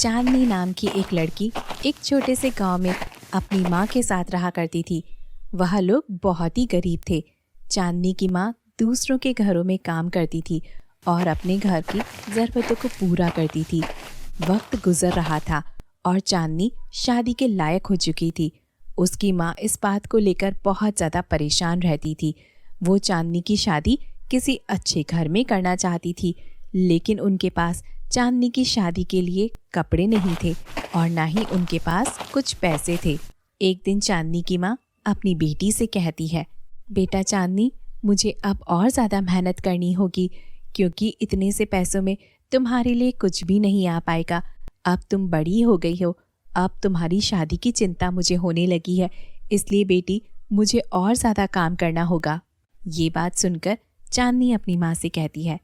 चांदनी नाम की एक लड़की एक छोटे से गांव में अपनी माँ के साथ रहा करती थी। वह लोग बहुत ही गरीब थे। चांदनी की माँ दूसरों के घरों में काम करती थी और अपने घर की ज़रूरतों को पूरा करती थी। वक्त गुजर रहा था और चांदनी शादी के लायक हो चुकी थी। उसकी माँ इस बात को लेकर बहुत ज़्यादा परेशान रहती थी। वो चांदनी की शादी किसी अच्छे घर में करना चाहती थी, लेकिन उनके पास चांदनी की शादी के लिए कपड़े नहीं थे और ना ही उनके पास कुछ पैसे थे। एक दिन चांदनी की माँ अपनी बेटी से कहती है, बेटा चांदनी, मुझे अब और ज़्यादा मेहनत करनी होगी क्योंकि इतने से पैसों में तुम्हारे लिए कुछ भी नहीं आ पाएगा। अब तुम बड़ी हो गई हो, अब तुम्हारी शादी की चिंता मुझे होने लगी है, इसलिए बेटी मुझे और ज़्यादा काम करना होगा। ये बात सुनकर चांदनी अपनी माँ से कहती है,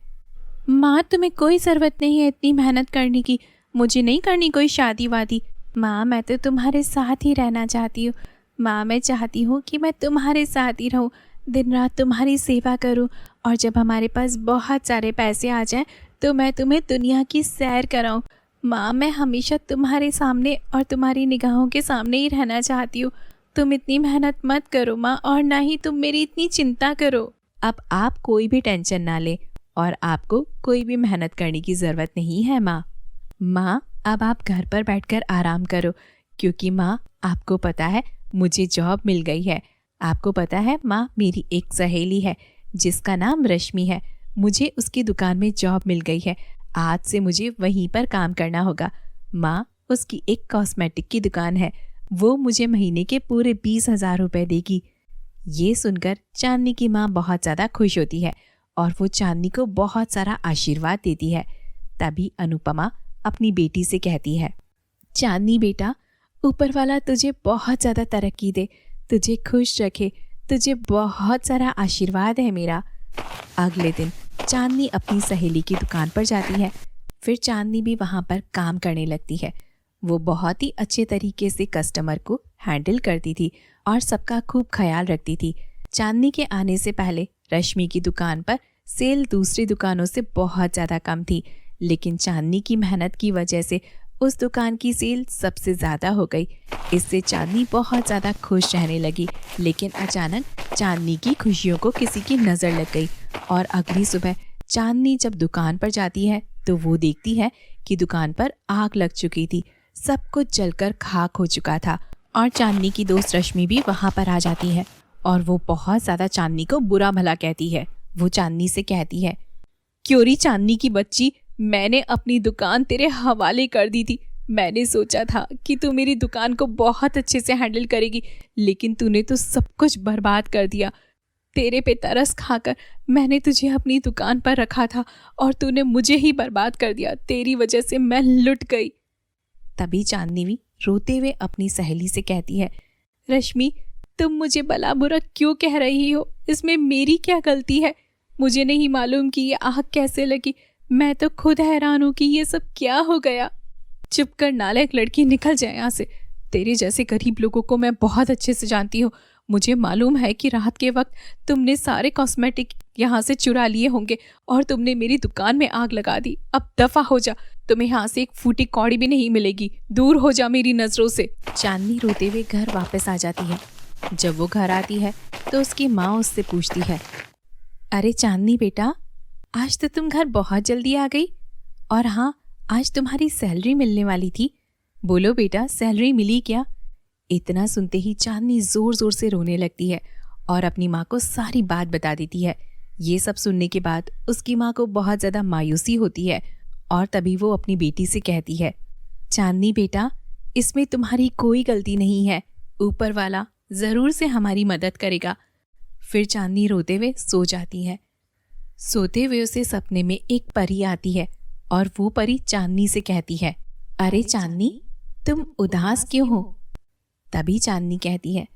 माँ तुम्हें कोई ज़रूरत नहीं है इतनी मेहनत करने की, मुझे नहीं करनी कोई शादी वादी। माँ मैं तो तुम्हारे साथ ही रहना चाहती हूँ। माँ मैं चाहती हूँ कि मैं तुम्हारे साथ ही रहूँ, दिन रात तुम्हारी सेवा करूँ और जब हमारे पास बहुत सारे पैसे आ जाएं तो मैं तुम्हें दुनिया की सैर कराऊँ। माँ मैं हमेशा तुम्हारे सामने और तुम्हारी निगाहों के सामने ही रहना चाहती हूँ। तुम इतनी मेहनत मत करो माँ, और ना ही तुम मेरी इतनी चिंता करो। अब आप कोई भी टेंशन ना ले और आपको कोई भी मेहनत करने की ज़रूरत नहीं है माँ। माँ अब आप घर पर बैठकर आराम करो क्योंकि माँ आपको पता है मुझे जॉब मिल गई है। आपको पता है माँ, मेरी एक सहेली है जिसका नाम रश्मि है, मुझे उसकी दुकान में जॉब मिल गई है। आज से मुझे वहीं पर काम करना होगा। माँ उसकी एक कॉस्मेटिक की दुकान है, वो मुझे महीने के पूरे 20,000 रुपये देगी। ये सुनकर चांदनी की माँ बहुत ज़्यादा खुश होती है और वो चांदनी को बहुत सारा आशीर्वाद देती है। तभी अनुपमा अपनी बेटी से कहती है, चांदनी बेटा, ऊपर वाला तुझे बहुत ज़्यादा तरक्की दे, तुझे खुश रखे, तुझे बहुत सारा आशीर्वाद है मेरा। अगले दिन चांदनी अपनी सहेली की दुकान पर जाती है। फिर चांदनी भी वहाँ पर काम करने लगती है। वो बहुत ही अच्छे तरीके से कस्टमर को हैंडल करती थी और सबका खूब ख्याल रखती थी। चांदनी के आने से पहले रश्मि की दुकान पर सेल दूसरी दुकानों से बहुत ज़्यादा कम थी, लेकिन चांदनी की मेहनत की वजह से उस दुकान की सेल सबसे ज़्यादा हो गई। इससे चांदनी बहुत ज़्यादा खुश रहने लगी। लेकिन अचानक चांदनी की खुशियों को किसी की नज़र लग गई और अगली सुबह चांदनी जब दुकान पर जाती है तो वो देखती है कि दुकान पर आग लग चुकी थी, सब कुछ जलकर खाक हो चुका था। और चांदनी की दोस्त रश्मि भी वहाँ पर आ जाती है और वो बहुत ज़्यादा चांदनी को बुरा भला कहती है। वो चांदनी से कहती है, क्योरी चांदनी की बच्ची, मैंने अपनी दुकान तेरे हवाले कर दी थी। मैंने सोचा था कि तू मेरी दुकान को बहुत अच्छे से हैंडल करेगी, लेकिन तूने तो सब कुछ बर्बाद कर दिया। तेरे पे तरस खाकर मैंने तुझे अपनी दुकान पर रखा था और तूने मुझे ही बर्बाद कर दिया। तेरी वजह से मैं लुट गई। तभी चांदनी भी रोते हुए अपनी सहेली से कहती है, रश्मि, तुम मुझे भला बुरा क्यों कह रही हो? इसमें मेरी क्या गलती है? मुझे नहीं मालूम कि ये आग कैसे लगी। मैं तो खुद हैरान हूँ कि ये सब क्या हो गया। चुप कर नालायक लड़की, निकल जाए यहाँ से। तेरे जैसे गरीब लोगों को मैं बहुत अच्छे से जानती हूँ। मुझे मालूम है कि रात के वक्त तुमने सारे कॉस्मेटिक यहाँ से चुरा लिए होंगे और तुमने मेरी दुकान में आग लगा दी। अब दफा हो जा, तुम्हें यहाँ से एक फूटी कौड़ी भी नहीं मिलेगी। दूर हो जा मेरी नज़रों से। चांदनी रोते हुए घर वापस आ जाती है। जब वो घर आती है तो उसकी माँ उससे पूछती है, अरे चांदनी बेटा, आज तो तुम घर बहुत जल्दी आ गई। और हाँ, आज तुम्हारी सैलरी मिलने वाली थी। बोलो बेटा, सैलरी मिली क्या? इतना सुनते ही चांदनी जोर जोर से रोने लगती है और अपनी माँ को सारी बात बता देती है। ये सब सुनने के बाद उसकी माँ को बहुत ज़्यादा मायूसी होती है और तभी वो अपनी बेटी से कहती है, चांदनी बेटा, इसमें तुम्हारी कोई गलती नहीं है। ऊपर वाला ज़रूर से हमारी मदद करेगा। फिर चांदनी रोते हुए सो जाती है। सोते हुए उसे सपने में एक परी आती है और वो परी चांदनी से कहती है, अरे चांदनी, तुम उदास क्यों हो? तभी चांदनी कहती है,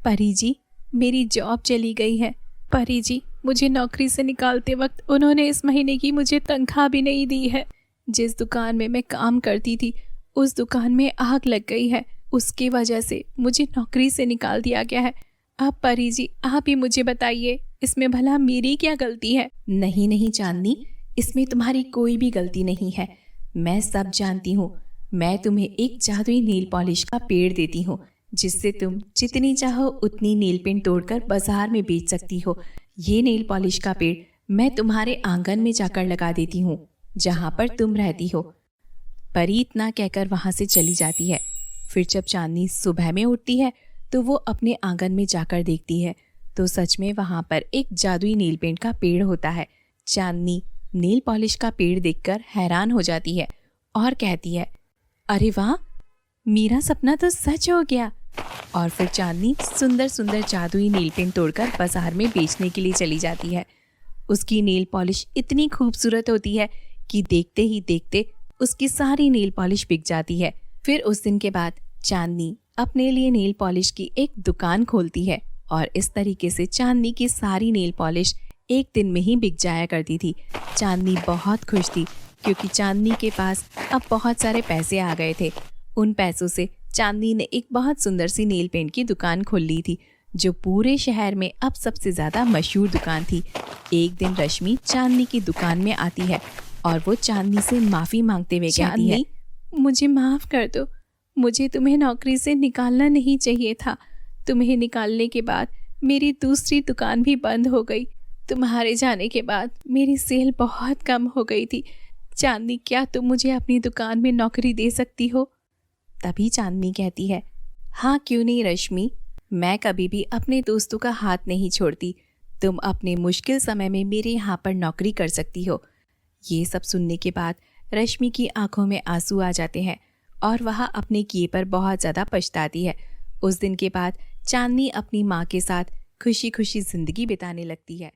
परी जी, मेरी जॉब चली गई है। परी जी, मुझे नौकरी से निकालते वक्त उन्होंने इस महीने की मुझे तनख्वाह भी नहीं दी है। जिस दुकान में मैं काम करती थी उस दुकान में आग लग गई है। उसकी वजह से मुझे नौकरी से निकाल दिया गया है। अब परी जी, आप ही मुझे बताइए, इसमें भला मेरी क्या गलती है? नहीं नहीं चांदनी, इसमें तुम्हारी कोई भी गलती नहीं है। मैं सब जानती हूँ। मैं तुम्हें एक जादुई नेल पॉलिश का पेड़ देती हूँ, जिससे तुम जितनी चाहो उतनी नेल पेंट तोड़कर बाजार में बेच सकती हो। ये नेल पॉलिश का पेड़ मैं तुम्हारे आंगन में जाकर लगा देती हूँ, जहाँ पर तुम रहती हो। परी इतना कहकर वहाँ से चली जाती है। फिर जब चांदनी सुबह में उठती है तो वो अपने आंगन में जाकर देखती है तो सच में वहाँ पर एक जादुई नेल पेंट का पेड़ होता है। चांदनी नेल पॉलिश का पेड़ देखकर हैरान हो जाती है और कहती है, अरे वाह, मेरा सपना तो सच हो गया। और फिर चांदनी सुंदर सुंदर जादुई नेल पेंट तोड़कर बाजार में बेचने के लिए चली जाती है। उसकी नेल पॉलिश इतनी खूबसूरत होती है कि देखते ही देखते उसकी सारी नेल पॉलिश बिक जाती है। फिर उस दिन के बाद चांदनी अपने लिए नेल पॉलिश की एक दुकान खोलती है और इस तरीके से चांदनी की सारी नेल पॉलिश एक दिन में ही बिक जाया करती थी। चांदनी बहुत खुश थी क्योंकि चांदनी के पास अब बहुत सारे पैसे आ गए थे। उन पैसों से चांदनी ने एक बहुत सुंदर सी नेल पेंट की दुकान खोल ली थी, जो पूरे शहर में अब सबसे ज़्यादा मशहूर दुकान थी। एक दिन रश्मि चांदनी की दुकान में आती है और वो चांदनी से माफ़ी मांगते हुए कहती है, मुझे माफ़ कर दो, मुझे तुम्हें नौकरी से निकालना नहीं चाहिए था। तुम्हें निकालने के बाद मेरी दूसरी दुकान भी बंद हो गई। तुम्हारे जाने के बाद मेरी सेल बहुत कम हो गई थी। चांदनी, क्या तुम मुझे अपनी दुकान में नौकरी दे सकती हो? तभी चांदनी कहती है, हाँ क्यों नहीं रश्मि, मैं कभी भी अपने दोस्तों का हाथ नहीं छोड़ती। तुम अपने मुश्किल समय में मेरे यहाँ पर नौकरी कर सकती हो। ये सब सुनने के बाद रश्मि की आंखों में आंसू आ जाते हैं और वह अपने किए पर बहुत ज़्यादा पछताती है। उस दिन के बाद चांदनी अपनी माँ के साथ खुशी खुशी ज़िंदगी बिताने लगती है।